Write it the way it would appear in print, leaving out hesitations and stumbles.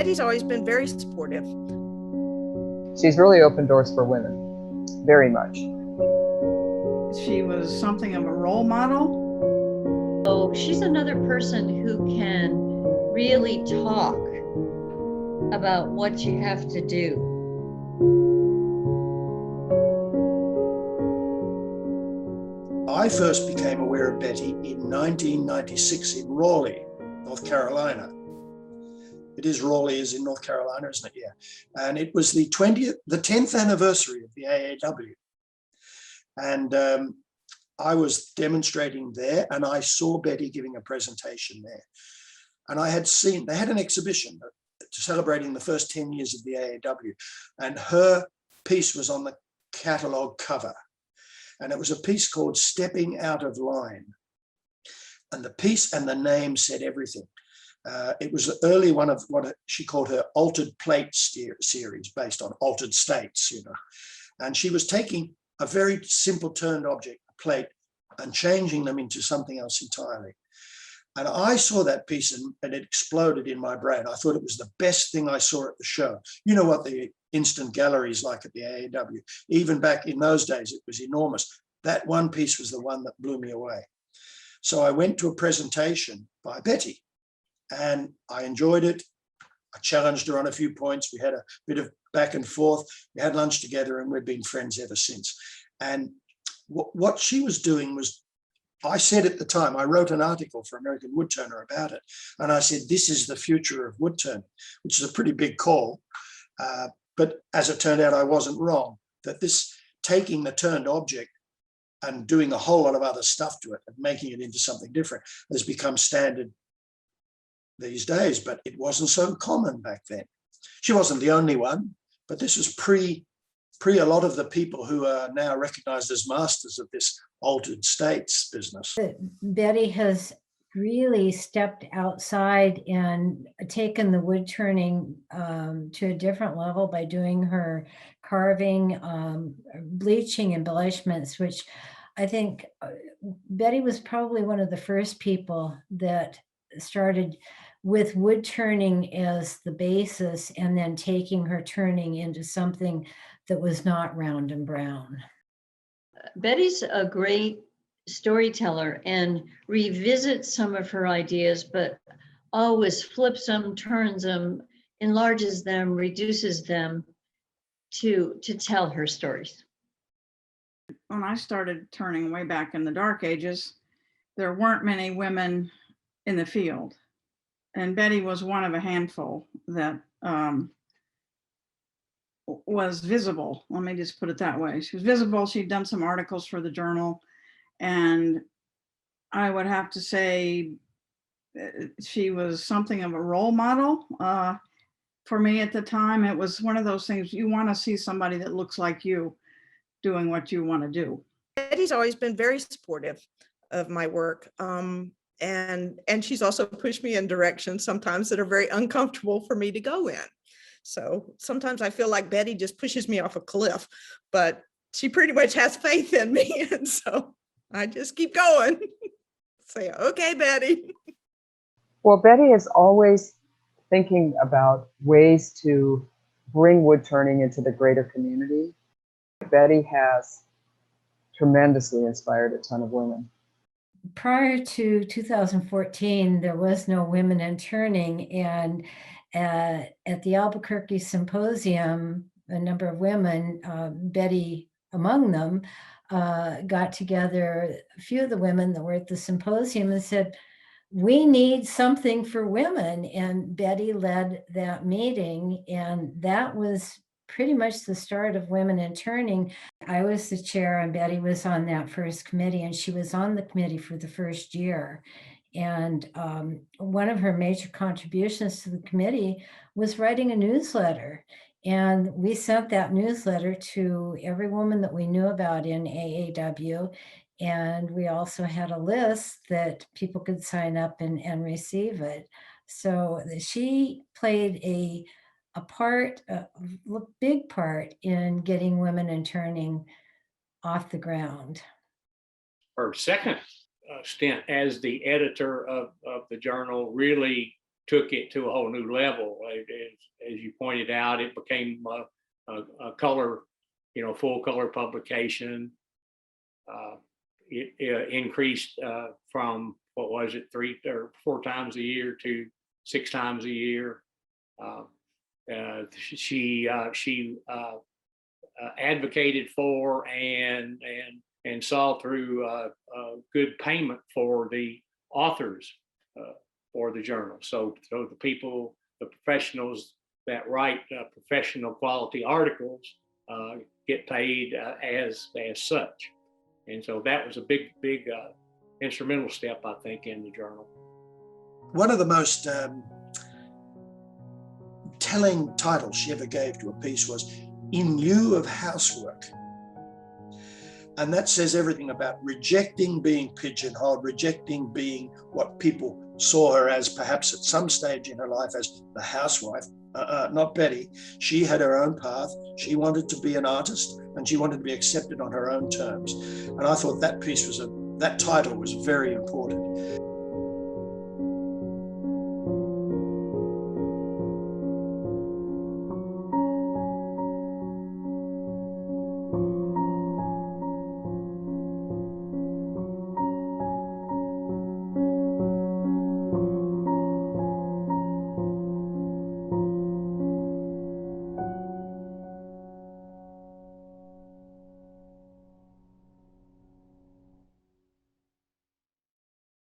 Betty's always been very supportive. She's really opened doors for women, very much. She was something of a role model. So she's another person who can really talk about what you have to do. I first became aware of Betty in 1996 in Raleigh, North Carolina. It is Raleigh is in North Carolina, isn't it? Yeah. And it was the 10th anniversary of the AAW. And I was demonstrating there and I saw Betty giving a presentation there. And I had seen, they had an exhibition celebrating the first 10 years of the AAW. And her piece was on the catalogue cover. And it was a piece called Stepping Out of Line. And the piece and the name said everything. It was the early one of what she called her altered plate series, based on altered states, you know. And she was taking a very simple turned object, a plate, and changing them into something else entirely. And I saw that piece and it exploded in my brain. I thought it was the best thing I saw at the show. You know what the instant gallery is like at the AAW. Even back in those days, it was enormous. That one piece was the one that blew me away. So I went to a presentation by Betty and I enjoyed it. I challenged her on a few points. We had a bit of back and forth. We had lunch together and we've been friends ever since. And what she was doing was, I said at the time, I wrote an article for American Woodturner about it. And I said, this is the future of woodturning, which is a pretty big call. But as it turned out, I wasn't wrong, that this taking the turned object and doing a whole lot of other stuff to it and making it into something different has become standard these days, but it wasn't so common back then. She wasn't the only one, but this was pre a lot of the people who are now recognized as masters of this altered states business. Betty has really stepped outside and taken the wood turning to a different level by doing her carving, bleaching, embellishments, which I think Betty was probably one of the first people that started with wood turning as the basis and then taking her turning into something that was not round and brown. Betty's a great storyteller and revisits some of her ideas, but always flips them, turns them, enlarges them, reduces them to tell her stories. When I started turning way back in the dark ages, there weren't many women in the field. And Betty was one of a handful that was visible. Let me just put it that way. She was visible. She'd done some articles for the journal. And I would have to say she was something of a role model. For me at the time, it was one of those things, you want to see somebody that looks like you doing what you want to do. Betty's always been very supportive of my work. And she's also pushed me in directions sometimes that are very uncomfortable for me to go in. So sometimes I feel like Betty just pushes me off a cliff, but she pretty much has faith in me. And so I just keep going. Say, okay, Betty. Well, Betty is always thinking about ways to bring wood turning into the greater community. Betty has tremendously inspired a ton of women. Prior to 2014, there was no women in turning, and at the Albuquerque Symposium, a number of women, Betty among them, got together, a few of the women that were at the symposium, and said, we need something for women. And Betty led that meeting, and that was pretty much the start of Women in Turning. I was the chair and Betty was on that first committee, and she was on the committee for the first year. And one of her major contributions to the committee was writing a newsletter. And we sent that newsletter to every woman that we knew about in AAW. And we also had a list that people could sign up and receive it. So she played a big part in getting Women in Turning off the ground. Her second stint as the editor of the journal really took it to a whole new level. As you pointed out, it became a color, full color publication. It increased from, what was it, 3 or 4 times a year to 6 times a year. She advocated for and saw through good payment for the authors for the journal. So the people, the professionals that write professional quality articles get paid as such. And so that was a big instrumental step, I think, in the journal. One of the most telling titles she ever gave to a piece was "In Lieu of Housework." And that says everything about rejecting being pigeonholed, rejecting being what people saw her as, perhaps at some stage in her life, as the housewife. Not Betty. She had her own path. She wanted to be an artist, and she wanted to be accepted on her own terms. And I thought that piece that title was very important.